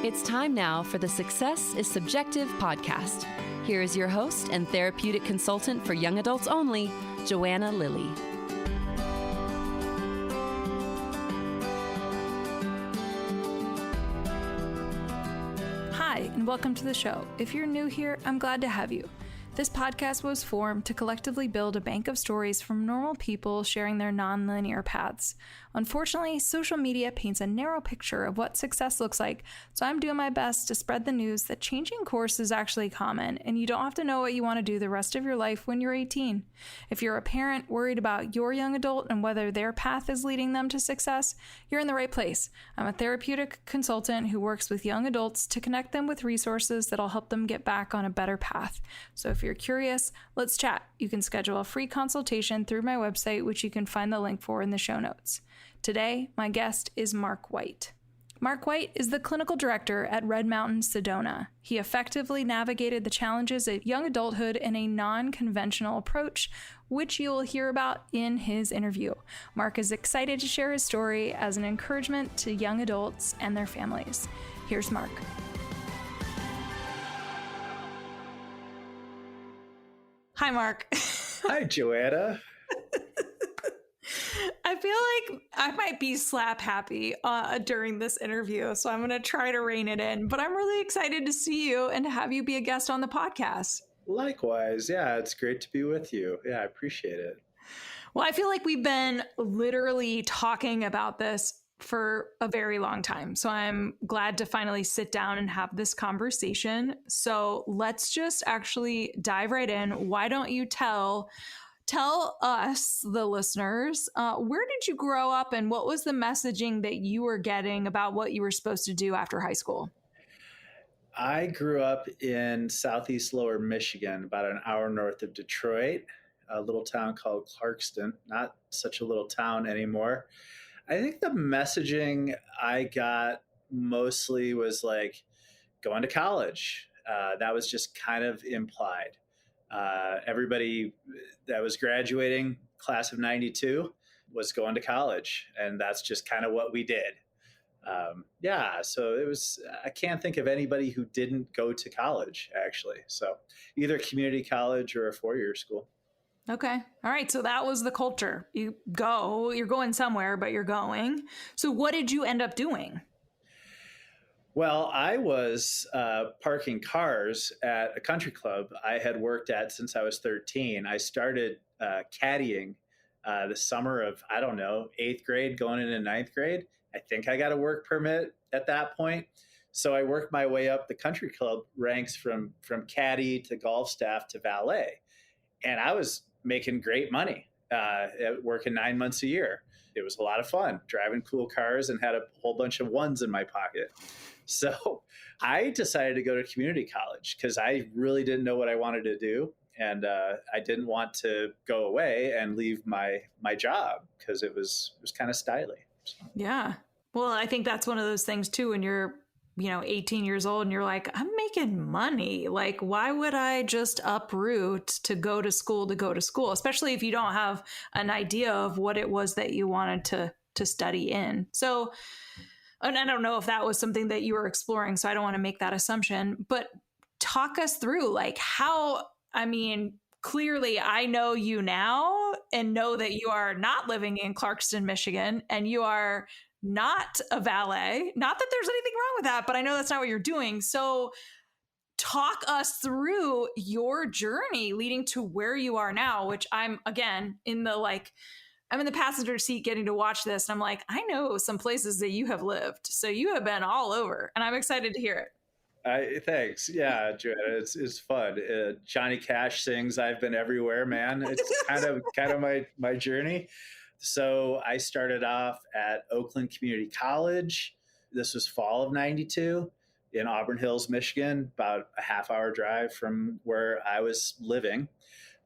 It's time now for the Success is Subjective podcast. Here is your host and therapeutic consultant for young adults only, Joanna Lilley. Hi, and welcome to the show. If you're new here, I'm glad to have you. This podcast was formed to collectively build a bank of stories from normal people sharing their non-linear paths. Unfortunately, social media paints a narrow picture of what success looks like, so I'm doing my best to spread the news that changing course is actually common, and you don't have to know what you want to do the rest of your life when you're 18. If you're a parent worried about your young adult and whether their path is leading them to success, you're in the right place. I'm a therapeutic consultant who works with young adults to connect them with resources that'll help them get back on a better path. So if you're curious, let's chat. You can schedule a free consultation through my website, which you can find the link for in the show notes. Today, my guest is Mark White. Mark White is the clinical director at Red Mountain Sedona. He effectively navigated the challenges of young adulthood in a non-conventional approach, which you will hear about in his interview. Mark is excited to share his story as an encouragement to young adults and their families. Here's Mark. Hi, Mark. Hi, Joanna. I feel like I might be slap happy during this interview, so I'm going to try to rein it in. But I'm really excited to see you and to have you be a guest on the podcast. Likewise. Yeah, it's great to be with you. Yeah, I appreciate it. Well, I feel like we've been literally talking about this for a very long time. So I'm glad to finally sit down and have this conversation. So let's just actually dive right in. Why don't you tell us, the listeners, where did you grow up and what was the messaging that you were getting about what you were supposed to do after high school? I grew up in Southeast Lower Michigan, about an hour north of Detroit, a little town called Clarkston, not such a little town anymore. I think the messaging I got mostly was like going to college. That was just kind of implied. Everybody that was graduating, class of 92, was going to college. And that's just kind of what we did. So it was, I can't think of anybody who didn't go to college, actually. So either community college or a four-year school. Okay. All right. So that was the culture. You're going somewhere, but you're going. So what did you end up doing? Well, I was parking cars at a country club I had worked at since I was 13. I started caddying the summer of, 8th grade going into 9th grade. I think I got a work permit at that point. So I worked my way up the country club ranks from caddy to golf staff to valet. And I was making great money working 9 months a year. It was a lot of fun driving cool cars and had a whole bunch of ones in my pocket. So I decided to go to community college because I really didn't know what I wanted to do. And I didn't want to go away and leave my job because it was kind of stylish. So. Yeah. Well, I think that's one of those things too, when you're 18 years old and you're like, I'm making money. Like, why would I just uproot to go to school, especially if you don't have an idea of what it was that you wanted to study in. So, and I don't know if that was something that you were exploring, so I don't want to make that assumption, but talk us through clearly I know you now and know that you are not living in Clarkston, Michigan, and you are not a valet. Not that there's anything wrong with that, but I know that's not what you're doing. So talk us through your journey leading to where you are now, which I'm in the passenger seat getting to watch this. And I'm like, I know some places that you have lived. So you have been all over and I'm excited to hear it. Thanks. Yeah, Joanna, it's fun. Johnny Cash sings, I've been everywhere, man. It's kind of my journey. So I started off at Oakland Community College. This was fall of 92 in Auburn Hills, Michigan, about a half-hour drive from where I was living.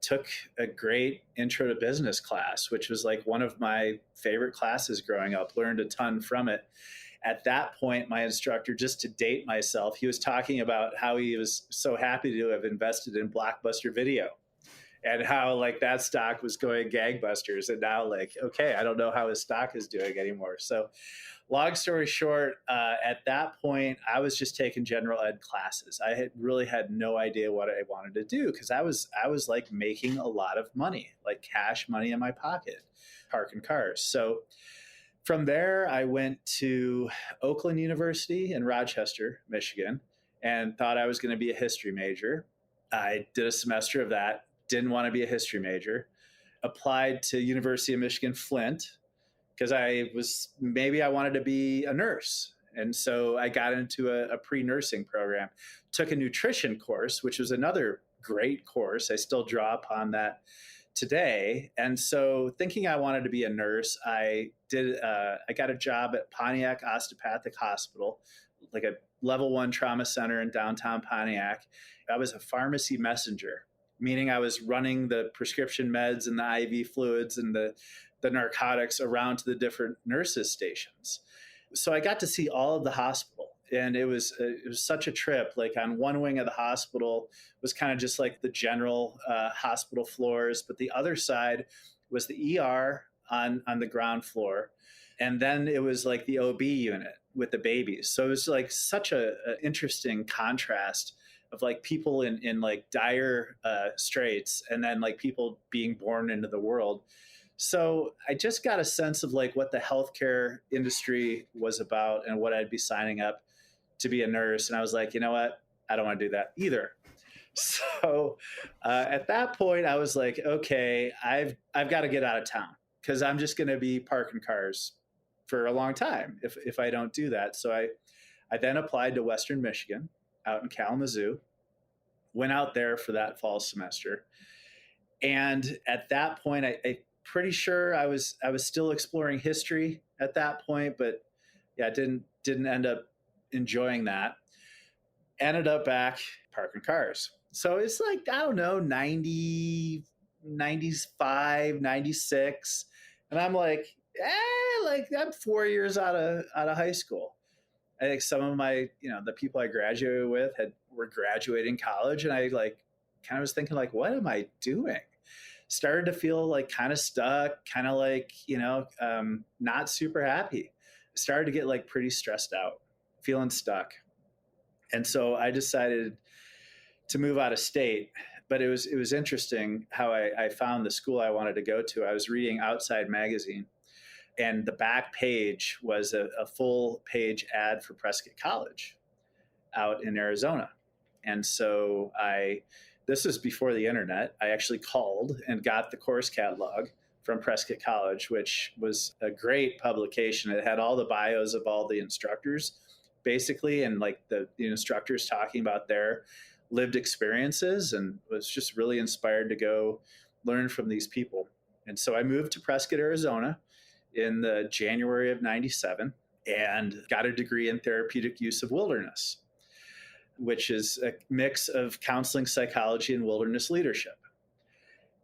Took a great intro to business class, which was like one of my favorite classes growing up. Learned a ton from it. At that point, my instructor, just to date myself, he was talking about how he was so happy to have invested in Blockbuster Video. And how that stock was going gangbusters. And now okay, I don't know how his stock is doing anymore. So long story short, at that point, I was just taking general ed classes. I had really had no idea what I wanted to do because I was like making a lot of money, like cash money in my pocket, parking cars. So from there, I went to Oakland University in Rochester, Michigan, and thought I was going to be a history major. I did a semester of that, didn't want to be a history major, applied to University of Michigan Flint because maybe I wanted to be a nurse. And so I got into a pre-nursing program, took a nutrition course, which was another great course. I still draw upon that today. And so thinking I wanted to be a nurse, I got a job at Pontiac Osteopathic Hospital, like a level 1 trauma center in downtown Pontiac. I was a pharmacy messenger, meaning I was running the prescription meds and the IV fluids and the narcotics around to the different nurses' stations. So I got to see all of the hospital. And it was such a trip. Like on one wing of the hospital was kind of just like the general hospital floors, but the other side was the ER on the ground floor. And then it was like the OB unit with the babies. So it was like such a interesting contrast of like people in like dire straits and then like people being born into the world. So I just got a sense of like what the healthcare industry was about and what I'd be signing up to be a nurse. And I was like, you know what? I don't want to do that either. So at that point, I was like, okay, I've got to get out of town because I'm just going to be parking cars for a long time if I don't do that. So I then applied to Western Michigan out in Kalamazoo, went out there for that fall semester. And at that point, I pretty sure I was still exploring history at that point, but yeah, didn't end up enjoying that. Ended up back parking cars. So it's like, I don't know, 90, 95, 96. And I'm like, like I'm 4 years out of high school. I think some of my, the people I graduated with were graduating college. And I like kind of was thinking like, what am I doing? Started to feel like kind of stuck, kind of like, not super happy. Started to get like pretty stressed out, feeling stuck. And so I decided to move out of state. But it was interesting how I found the school I wanted to go to. I was reading Outside Magazine, and the back page was a full page ad for Prescott College out in Arizona. And so this was before the internet. I actually called and got the course catalog from Prescott College, which was a great publication. It had all the bios of all the instructors, basically, and like the instructors talking about their lived experiences, and was just really inspired to go learn from these people. And so I moved to Prescott, Arizona in the January of 97 and got a degree in therapeutic use of wilderness, which is a mix of counseling psychology and wilderness leadership.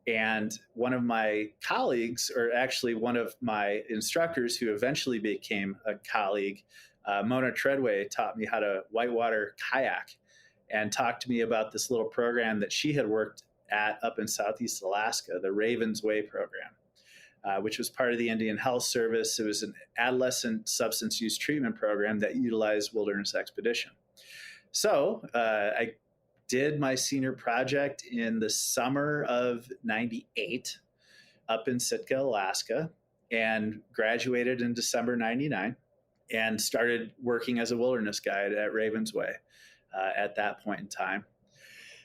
And one of my colleagues, or actually one of my instructors who eventually became a colleague, Mona Treadway, taught me how to whitewater kayak and talked to me about this little program that she had worked at up in Southeast Alaska, the Ravens Way program, which was part of the Indian Health Service. It was an adolescent substance use treatment program that utilized wilderness expedition. So I did my senior project in the summer of 98 up in Sitka, Alaska, and graduated in December 99 and started working as a wilderness guide at Ravens Way at that point in time.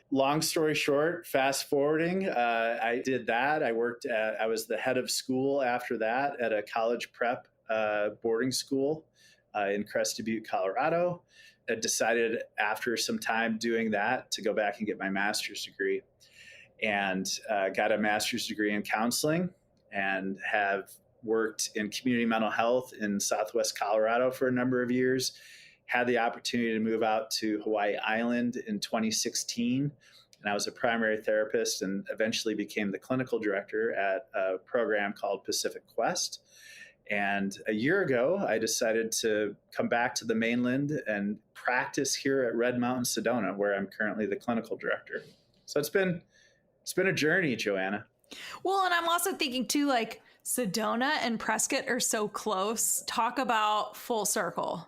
Long story short, fast forwarding, I did that. I was the head of school after that at a college prep boarding school in Crested Butte, Colorado. I decided after some time doing that to go back and get my master's degree, and got a master's degree in counseling and have worked in community mental health in Southwest Colorado for a number of years. Had the opportunity to move out to Hawaii Island in 2016. And I was a primary therapist and eventually became the clinical director at a program called Pacific Quest. And a year ago, I decided to come back to the mainland and practice here at Red Mountain Sedona, where I'm currently the clinical director. So it's been a journey, Joanna. Well, and I'm also thinking too, like, Sedona and Prescott are so close. Talk about full circle.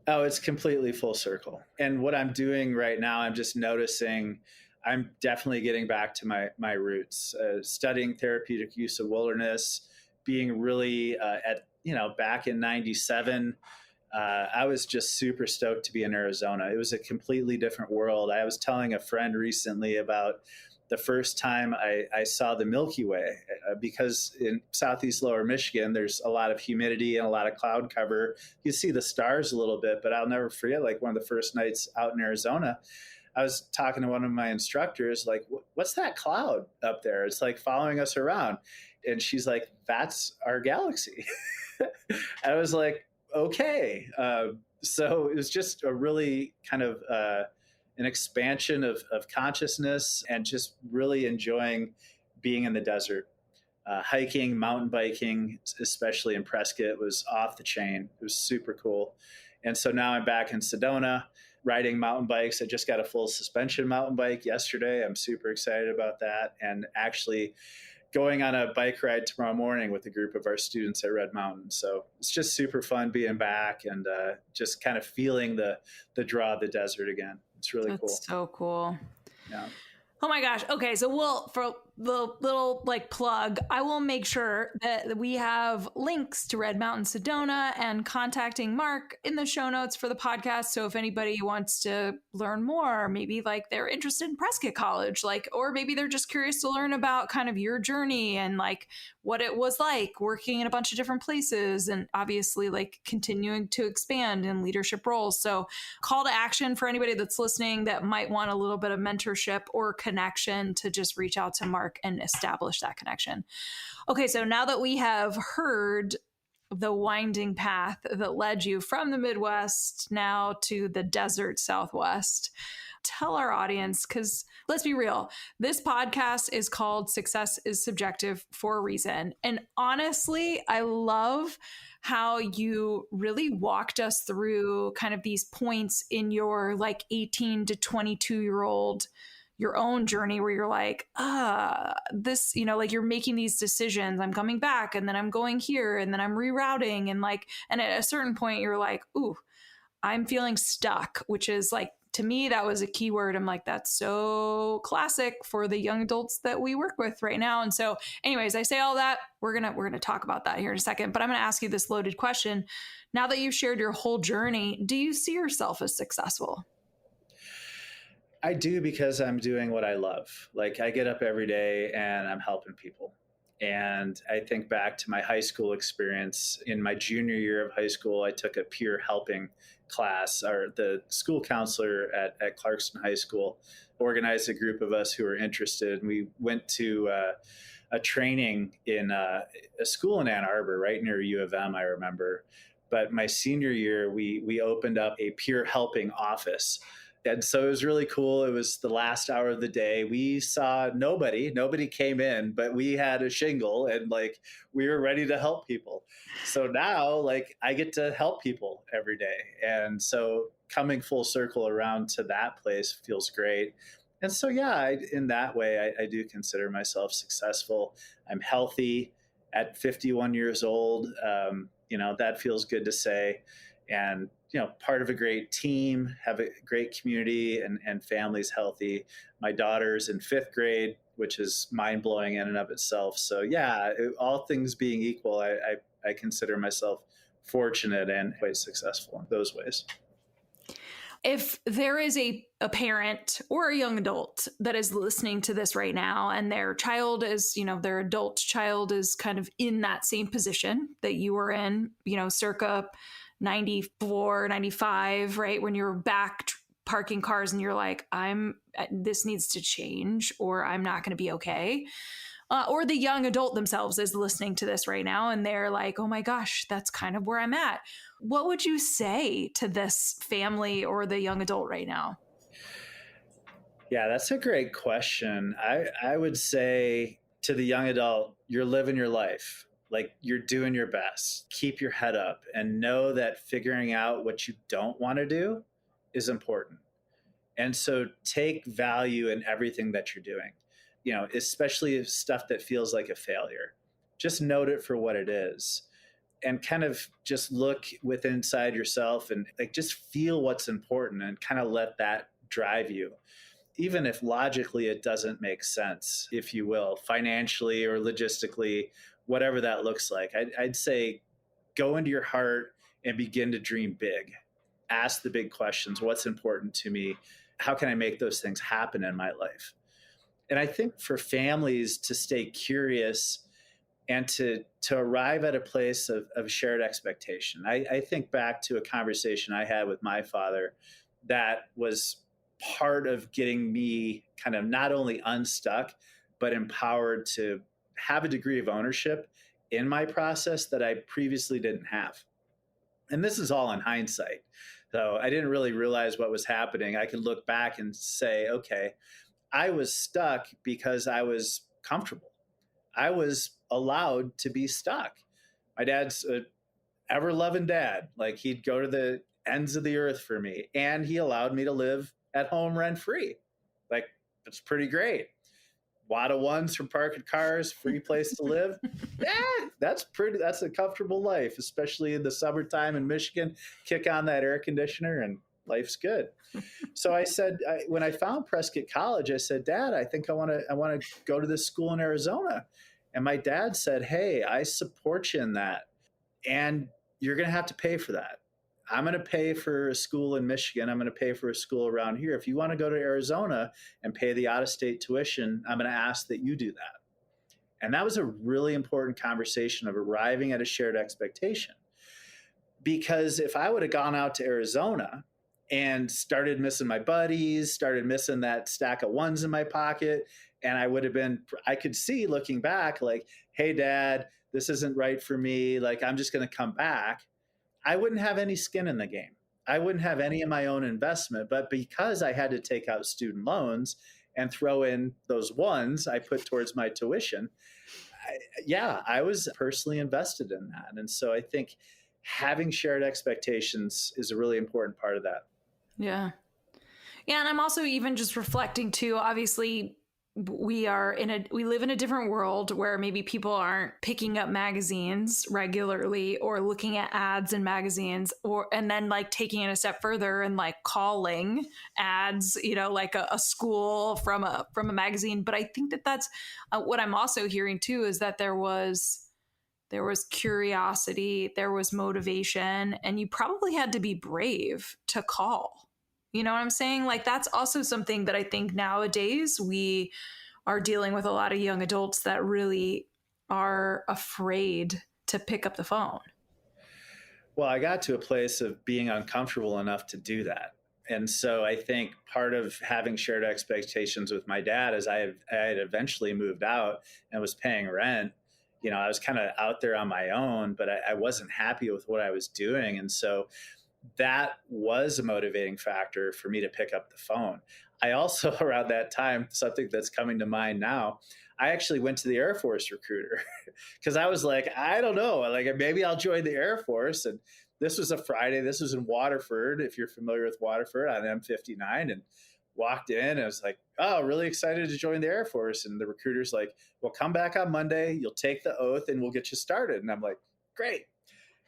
Oh, it's completely full circle. And what I'm doing right now, I'm just noticing I'm definitely getting back to my roots, studying therapeutic use of wilderness, being really back in 97. I was just super stoked to be in Arizona. It was a completely different world. I was telling a friend recently about the first time I saw the Milky Way, because in southeast lower Michigan, there's a lot of humidity and a lot of cloud cover. You see the stars a little bit, but I'll never forget, like, one of the first nights out in Arizona, I was talking to one of my instructors, like, what's that cloud up there? It's like following us around. And she's like, that's our galaxy. I was like, okay. So it was just a really kind of an expansion of consciousness, and just really enjoying being in the desert. Hiking, mountain biking, especially in Prescott, was off the chain. It was super cool. And so now I'm back in Sedona riding mountain bikes. I just got a full suspension mountain bike yesterday. I'm super excited about that. And actually going on a bike ride tomorrow morning with a group of our students at Red Mountain. So it's just super fun being back and just kind of feeling the draw of the desert again. It's really cool. That's so cool. Yeah. Oh my gosh. Okay. So for the little plug, I will make sure that we have links to Red Mountain Sedona and contacting Mark in the show notes for the podcast. So if anybody wants to learn more, maybe they're interested in Prescott College, or maybe they're just curious to learn about kind of your journey and what it was like working in a bunch of different places, and obviously continuing to expand in leadership roles. So call to action for anybody that's listening that might want a little bit of mentorship or connection, to just reach out to Mark and establish that connection. Okay, so now that we have heard the winding path that led you from the Midwest now to the desert Southwest, tell our audience, because let's be real, this podcast is called Success is Subjective for a reason. And honestly, I love how you really walked us through kind of these points in your 18 to 22-year-old, your own journey, where you're this, you're making these decisions. I'm coming back, and then I'm going here, and then I'm rerouting. And at a certain point you're like, ooh, I'm feeling stuck, which is to me, that was a key word. I'm that's so classic for the young adults that we work with right now. And so anyways, I say all that, we're going to talk about that here in a second, but I'm going to ask you this loaded question. Now that you've shared your whole journey, do you see yourself as successful? I do, because I'm doing what I love. I get up every day and I'm helping people. And I think back to my high school experience. In my junior year of high school, I took a peer helping class. Or the school counselor at Clarkston High School organized a group of us who were interested. And we went to a training in a school in Ann Arbor, right near U of M, I remember. But my senior year, we opened up a peer helping office. And so it was really cool. It was the last hour of the day. We saw nobody came in, but we had a shingle and we were ready to help people. So now I get to help people every day. And so coming full circle around to that place feels great. And so, yeah, in that way, I do consider myself successful. I'm healthy at 51 years old. That feels good to say. And part of a great team, have a great community, and family's healthy. My daughter's in 5th grade, which is mind-blowing in and of itself. So yeah, all things being equal, I consider myself fortunate and quite successful in those ways. If there is a parent or a young adult that is listening to this right now, and their child is, their adult child is kind of in that same position that you were in, circa 94, 95, right? When you're back parking cars and you're this needs to change, or I'm not going to be okay. Or the young adult themselves is listening to this right now and they're like, oh my gosh, that's kind of where I'm at. What would you say to this family or the young adult right now? Yeah, that's a great question. I would say to the young adult, you're living your life. You're doing your best. Keep your head up and know that figuring out what you don't want to do is important. And so take value in everything that you're doing, especially stuff that feels like a failure. just note it for what it is and kind of just look within inside yourself and like just feel what's important and kind of let that drive you. Even if logically it doesn't make sense, if you will, financially or logistically, whatever that looks like. I'd say go into your heart and begin to dream big. Ask the big questions. What's important to me? How can I make those things happen in my life? And I think for families to stay curious and to arrive at a place of shared expectation. I think back to a conversation I had with my father that was part of getting me kind of not only unstuck, but empowered to have a degree of ownership in my process that I previously didn't have. And this is all in hindsight. So I didn't really realize what was happening. I could look back and say, okay, I was stuck because I was comfortable. I was allowed to be stuck. My dad's an ever loving dad. Like he'd go to the ends of the earth for me, and he allowed me to live at home rent free. Like it's pretty great. Lot of ones from parking cars, free place to live. Yeah, that's a comfortable life, especially in the summertime in Michigan. Kick on that air conditioner and life's good. So I said, when I found Prescott College, I said, Dad, I think I want to go to this school in Arizona. And my dad said, hey, I support you in that. And you're going to have to pay for that. I'm going to pay for a school in Michigan. I'm going to pay for a school around here. If you want to go to Arizona and pay the out-of-state tuition, I'm going to ask that you do that. And that was a really important conversation of arriving at a shared expectation. Because if I would have gone out to Arizona and started missing my buddies, started missing that stack of ones in my pocket, and I could see looking back like, hey, Dad, this isn't right for me. Like, I'm just going to come back. I wouldn't have any skin in the game. I wouldn't have any of my own investment. But because I had to take out student loans and throw in those ones I put towards my tuition, I was personally invested in that. And so I think having shared expectations is a really important part of that. Yeah. Yeah. And I'm also even just reflecting too, obviously we live in a different world where maybe people aren't picking up magazines regularly or looking at ads in magazines and then like taking it a step further and like calling ads, like a school from a magazine. But I think that's what I'm also hearing too, is that there was curiosity, there was motivation, and you probably had to be brave to call. You know what I'm saying? Like that's also something that I think nowadays we are dealing with a lot of young adults that really are afraid to pick up the phone. Well, I got to a place of being uncomfortable enough to do that. And so I think part of having shared expectations with my dad is I had eventually moved out and was paying rent. I was kind of out there on my own, but I wasn't happy with what I was doing. And so that was a motivating factor for me to pick up the phone. I also, around that time, something that's coming to mind now, I actually went to the Air Force recruiter because I was like, I don't know, like maybe I'll join the Air Force. And this was a Friday. This was in Waterford, if you're familiar with Waterford, on M59, and walked in and I was like, oh, really excited to join the Air Force. And the recruiter's like, well, come back on Monday. You'll take the oath and we'll get you started. And I'm like, great.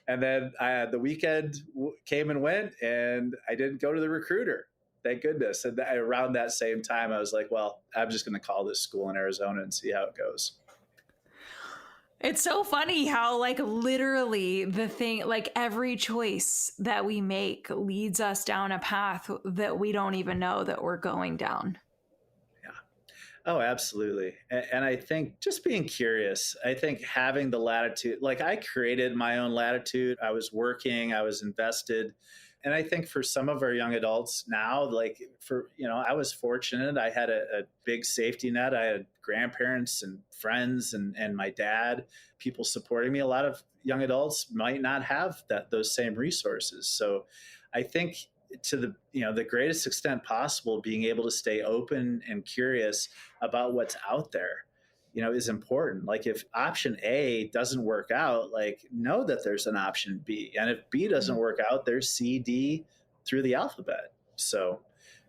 And then the weekend came and went, and I didn't go to the recruiter. Thank goodness. And around that same time, I was like, well, I'm just going to call this school in Arizona and see how it goes. It's so funny how like literally the thing, like every choice that we make leads us down a path that we don't even know that we're going down. Oh, absolutely. And I think just being curious, I think having the latitude, like I created my own latitude. I was working, I was invested. And I think for some of our young adults now, like I was fortunate. I had a big safety net. I had grandparents and friends and my dad, people supporting me. A lot of young adults might not have those same resources. So I think to the greatest extent possible, being able to stay open and curious about what's out there, is important. Like if option A doesn't work out, like know that there's an option B. And if B doesn't work out, there's C, D through the alphabet. So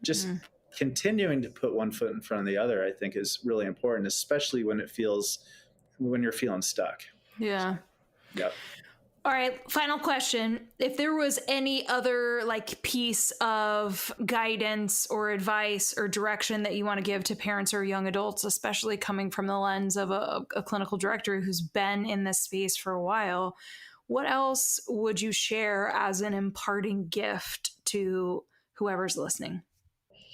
just continuing to put one foot in front of the other, I think is really important, especially when it feels when you're feeling stuck. Yeah. Yep. All right, final question. If there was any other like piece of guidance or advice or direction that you want to give to parents or young adults, especially coming from the lens of a clinical director who's been in this space for a while, what else would you share as an imparting gift to whoever's listening?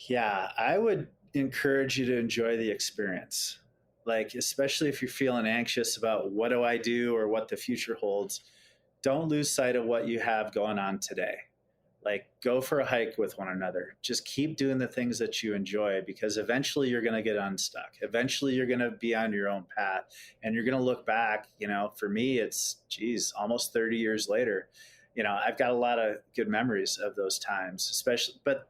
Yeah, I would encourage you to enjoy the experience. Like, especially if you're feeling anxious about what do I do or what the future holds, don't lose sight of what you have going on today. Like, go for a hike with one another. Just keep doing the things that you enjoy, because eventually you're going to get unstuck. Eventually you're going to be on your own path, and you're going to look back. For me, it's almost 30 years later. I've got a lot of good memories of those times, especially, but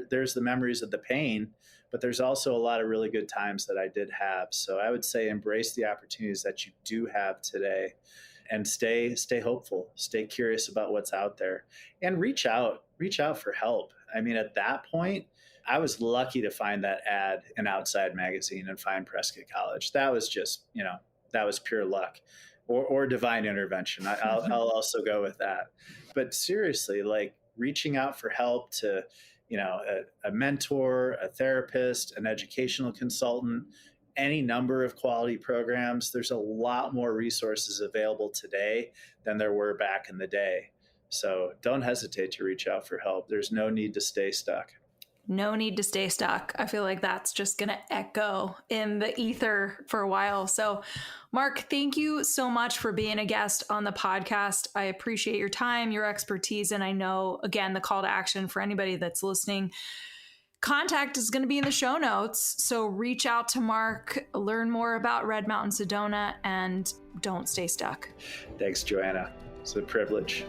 there's the memories of the pain, but there's also a lot of really good times that I did have. So I would say embrace the opportunities that you do have today, and stay hopeful, stay curious about what's out there, and reach out for help. I mean, at that point, I was lucky to find that ad in Outside Magazine and find Prescott College. That was just, that was pure luck or divine intervention. I'll also go with that. But seriously, like, reaching out for help to, a mentor, a therapist, an educational consultant, any number of quality programs. There's a lot more resources available today than there were back in the day. So don't hesitate to reach out for help. There's no need to stay stuck. No need to stay stuck. I feel like that's just going to echo in the ether for a while. So, Mark, thank you so much for being a guest on the podcast. I appreciate your time, your expertise, and I know, again, the call to action for anybody that's listening. Contact is going to be in the show notes. So reach out to Mark, learn more about Red Mountain Sedona, and don't stay stuck. Thanks, Joanna. It's a privilege.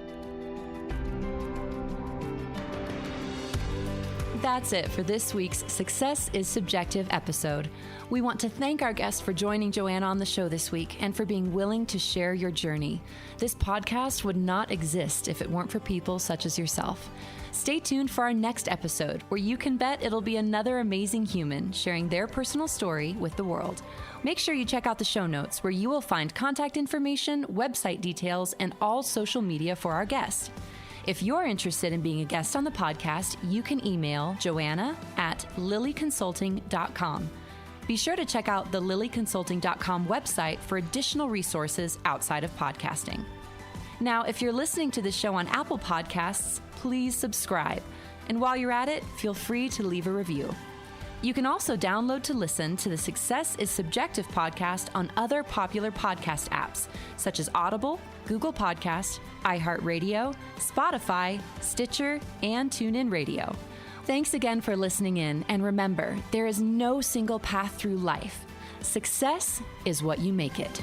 That's it for this week's Success is Subjective episode. We want to thank our guest for joining Joanna on the show this week and for being willing to share your journey. This podcast would not exist if it weren't for people such as yourself. Stay tuned for our next episode, where you can bet it'll be another amazing human sharing their personal story with the world. Make sure you check out the show notes, where you will find contact information, website details, and all social media for our guest. If you're interested in being a guest on the podcast, you can email Joanna at lilleyconsulting.com. Be sure to check out the lilleyconsulting.com website for additional resources outside of podcasting. Now, if you're listening to the show on Apple Podcasts, please subscribe. And while you're at it, feel free to leave a review. You can also download to listen to the Success is Subjective podcast on other popular podcast apps, such as Audible, Google Podcast, iHeartRadio, Spotify, Stitcher, and TuneIn Radio. Thanks again for listening in, and remember, there is no single path through life. Success is what you make it.